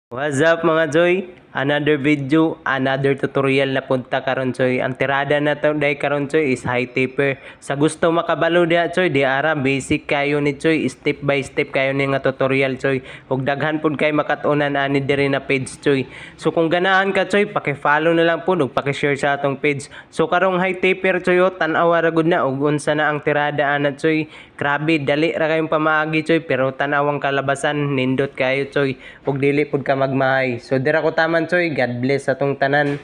What's up mga Choy? Another video, another tutorial na punta karon Choy. Ang tirada na to day karon Choy is high taper. Sa gusto makabalo diha Choy, di ara basic kayo ni Choy, step by step kayo ni nga tutorial Choy. Ug daghan pud kay makatunan ani diri na page Choy. So kung ganahan ka Choy, paki-follow na lang pud ug paki-share sa atong page. So karong high taper Choy, tan-aw ra gud na ug unsa na ang tirada ana Choy. Grabe, dali ra kayong pamaagi Choy, pero tan-awang kalabasan nindot kayo Choy. Ug dili pud ka magmahay. So dira ko taman Choy, God bless atong tanan.